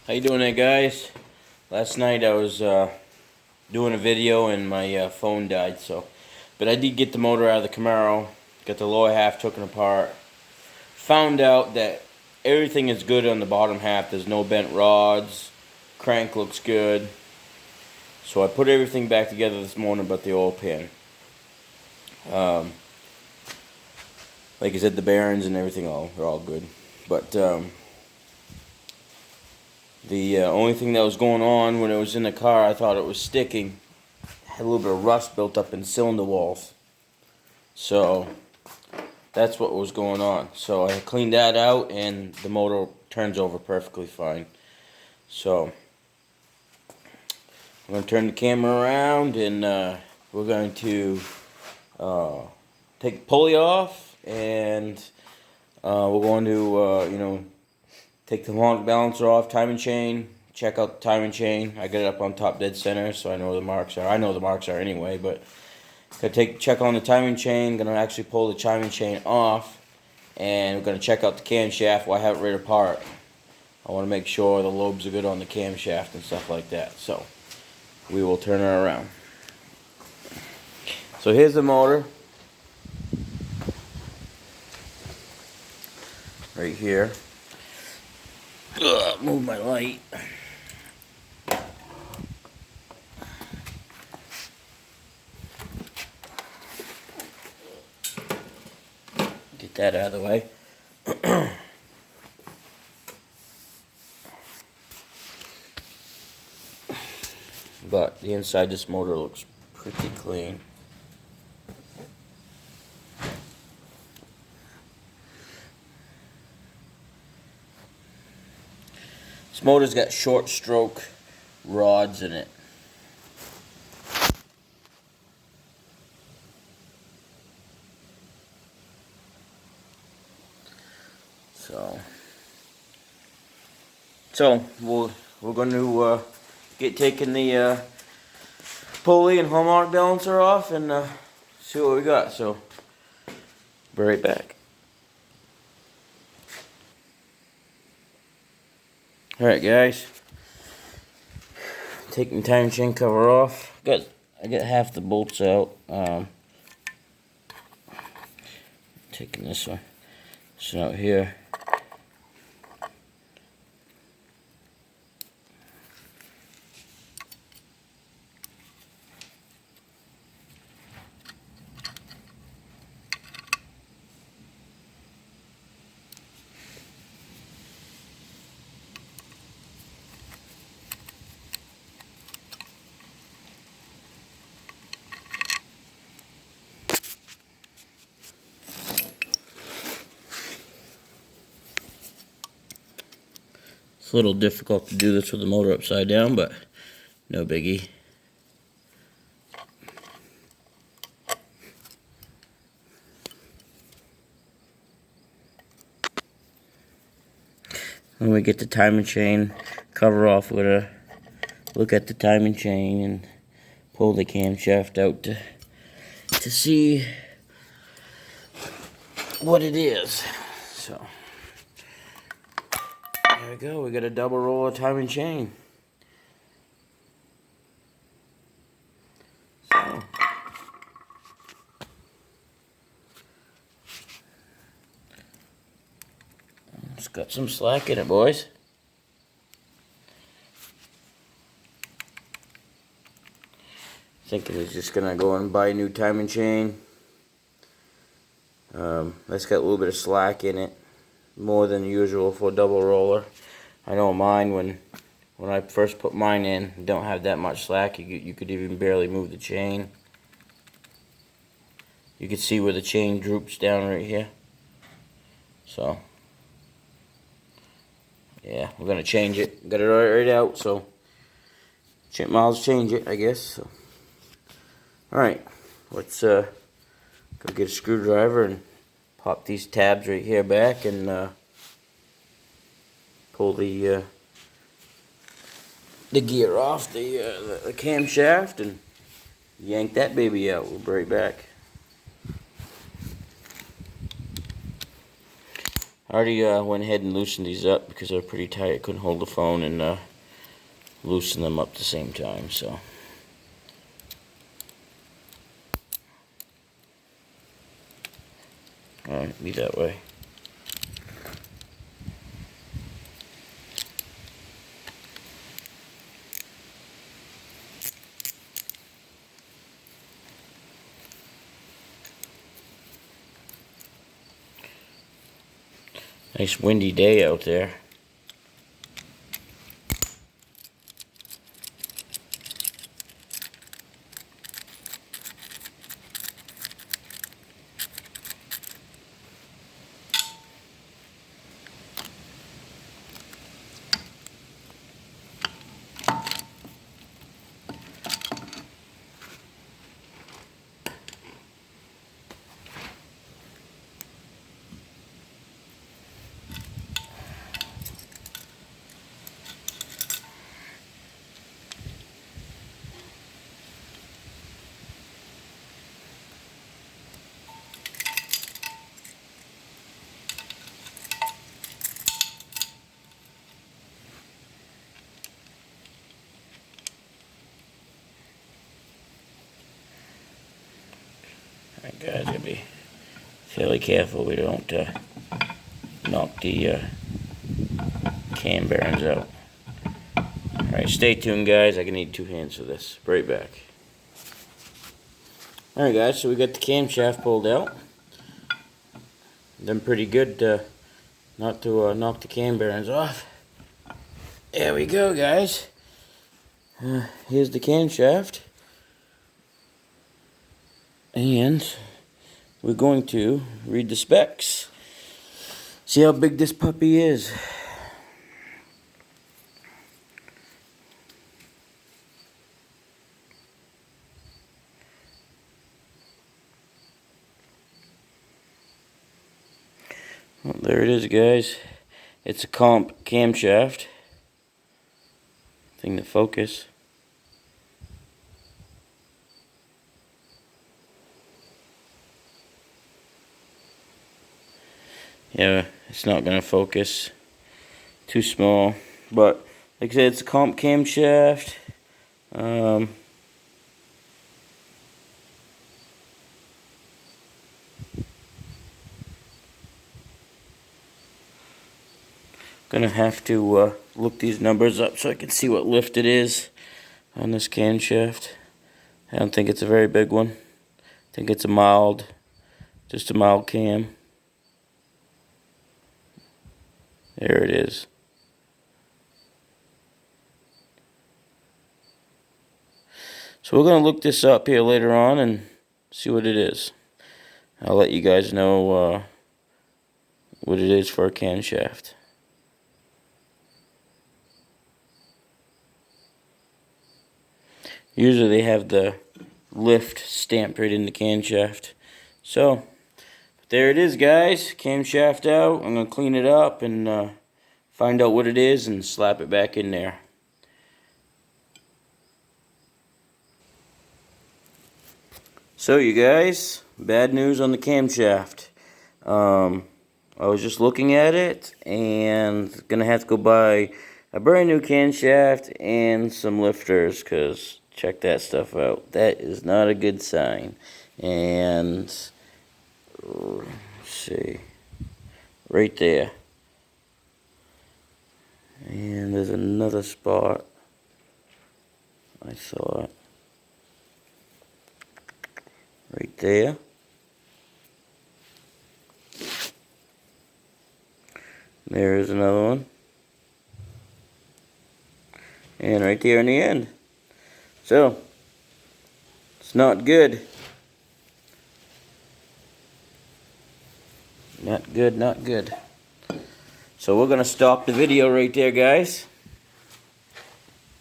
How you doing there, guys? Last night I was doing a video and my phone died, but I did get the motor out of the Camaro, got the lower half taken apart, found out that everything is good on the bottom half. There's no bent rods, crank looks good, so I put everything back together this morning but the oil pan. Like I said, the bearings and everything are all good, but the only thing that was going on when it was in the car, I thought it was sticking. Had a little bit of rust built up in cylinder walls. So that's what was going on. So I cleaned that out and the motor turns over perfectly fine. So I'm going to turn the camera around and we're going to take the pulley off and we're going to, take the long balancer off, timing chain, check out the timing chain. I got it up on top dead center, so I know where the marks are. I know the marks are anyway, but check on the timing chain. Gonna actually pull the timing chain off, and we're gonna check out the camshaft while I have it right apart. I want to make sure the lobes are good on the camshaft and stuff like that. So we will turn her around. So here's the motor, right here. Move my light. Get that out of the way. But the inside of this motor looks pretty clean. This motor's got short stroke rods in it. So we're going to get taking the pulley and hallmark balancer off and see what we got. So be right back. All right, guys. Taking the timing chain cover off. I got half the bolts out. Taking this one out here. It's a little difficult to do this with the motor upside down, but no biggie. When we get the timing chain cover off, we're gonna look at the timing chain and pull the camshaft out to see what it is. So there we go. We got a double roller timing chain. So it's got some slack in it, boys. Thinking it's just gonna go and buy a new timing chain. That's got a little bit of slack in it, more than usual for a double roller. I know mine, when I first put mine in, don't have that much slack. You could even barely move the chain. You can see where the chain droops down right here. So yeah, we're gonna change it. Got it right out, so might change it, I guess. So, all right, let's go get a screwdriver and pop these tabs right here back and pull the gear off the camshaft and yank that baby out. We'll be right back. I already went ahead and loosened these up because they're pretty tight. I couldn't hold the phone and loosen them up at the same time, so. Alright, be that way. Nice windy day out there. Alright guys, gotta be fairly careful we don't knock the cam bearings out. Alright, stay tuned guys, I'm gonna need 2 hands for this. Right back. Alright guys, so we got the camshaft pulled out. Done pretty good not to knock the cam bearings off. There we go guys. Here's the camshaft. And we're going to read the specs. See how big this puppy is. Well, there it is guys. It's a comp camshaft. Thing to focus. Yeah, it's not gonna focus. Too small. But like I said, it's a comp camshaft. Gonna have to look these numbers up so I can see what lift it is on this camshaft. I don't think it's a very big one. I think it's just a mild cam. There it is. So we're gonna look this up here later on and see what it is. I'll let you guys know what it is for a camshaft. Usually they have the lift stamped right in the camshaft. So, there it is guys, camshaft out. I'm going to clean it up and find out what it is and slap it back in there. So you guys, bad news on the camshaft. I was just looking at it and going to have to go buy a brand new camshaft and some lifters because check that stuff out. That is not a good sign. And let's see, right there. And there's another spot. I saw it right there. There is another one. And right there in the end. So, it's not good. Not good, not good. So we're going to stop the video right there, guys.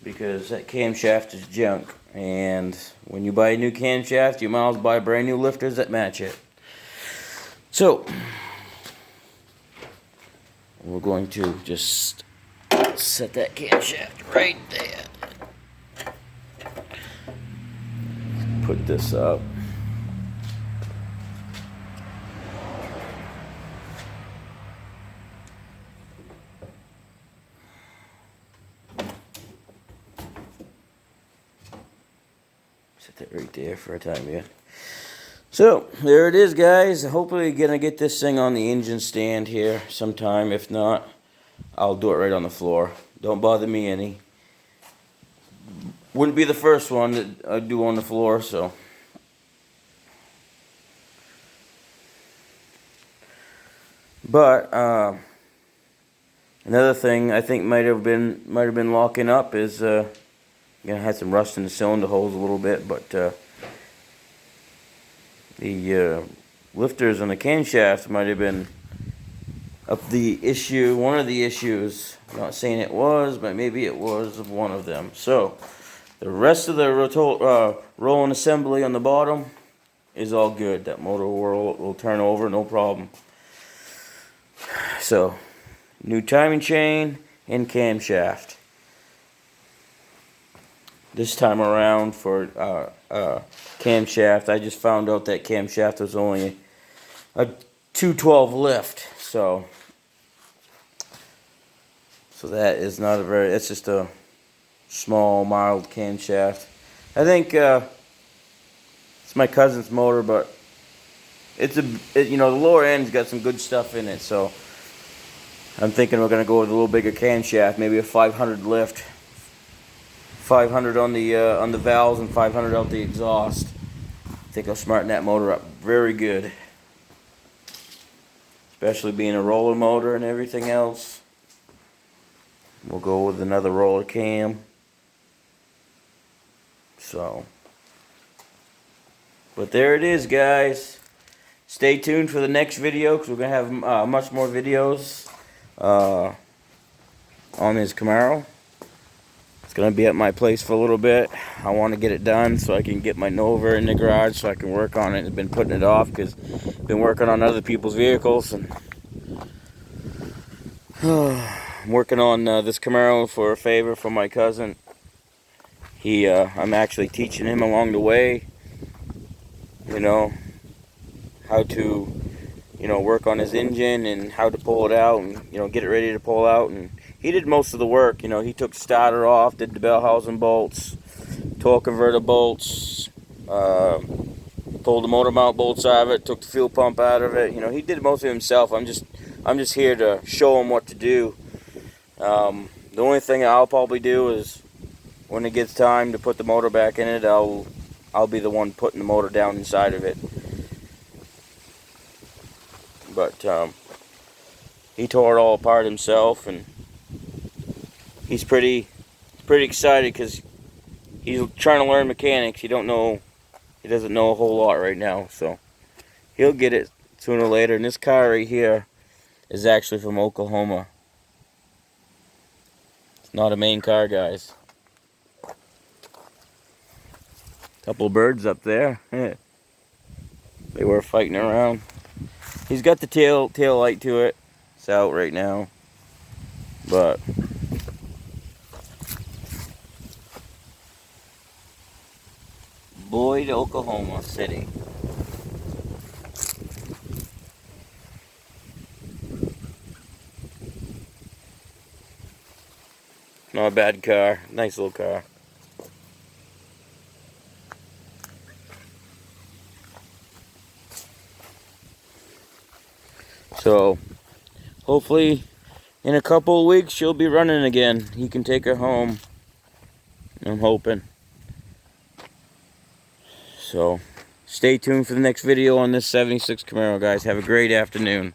Because that camshaft is junk. And when you buy a new camshaft, you might as well buy brand new lifters that match it. So, we're going to just set that camshaft right there. Put this up. Set that right there for a time being. So, there it is, guys. Hopefully gonna get this thing on the engine stand here sometime. If not, I'll do it right on the floor. Don't bother me any. Wouldn't be the first one that I'd do on the floor, so. But, another thing I think might have been locking up is, gonna had some rust in the cylinder holes a little bit, but, the lifters on the camshaft might have been up the issue, one of the issues. I'm not saying it was, but maybe it was one of them. So, the rest of the rolling assembly on the bottom is all good. That motor will turn over, no problem. So, new timing chain and camshaft. This time around for camshaft, I just found out that camshaft was only a 212 lift. So that is not a very, it's just a small, mild camshaft. I think it's my cousin's motor, but you know, the lower end's got some good stuff in it, so I'm thinking we're gonna go with a little bigger camshaft, maybe a 500 lift, 500 on the valves and 500 out the exhaust. I think I'll smarten that motor up very good, especially being a roller motor and everything else. We'll go with another roller cam. So, but there it is, guys. Stay tuned for the next video, because we're going to have much more videos on this Camaro. It's going to be at my place for a little bit. I want to get it done so I can get my Nova in the garage so I can work on it. I've been putting it off because I've been working on other people's vehicles. And I'm working on this Camaro for a favor from my cousin. I'm actually teaching him along the way, you know, how to, you know, work on his engine and how to pull it out and, you know, get it ready to pull out. And he did most of the work. You know, he took the starter off, did the bell housing bolts, torque converter bolts, pulled the motor mount bolts out of it, took the fuel pump out of it. You know, he did most of it himself. I'm just here to show him what to do. The only thing I'll probably do is when it gets time to put the motor back in it, I'll be the one putting the motor down inside of it. But he tore it all apart himself, and he's pretty excited because he's trying to learn mechanics. He doesn't know a whole lot right now, so he'll get it sooner or later. And this car right here is actually from Oklahoma. It's not a main car, guys. Couple birds up there. They were fighting around. He's got the tail light to it. It's out right now. But Boyd, Oklahoma City. Not a bad car. Nice little car. So, hopefully, in a couple of weeks, she'll be running again. He can take her home. I'm hoping. So, stay tuned for the next video on this 76 Camaro, guys. Have a great afternoon.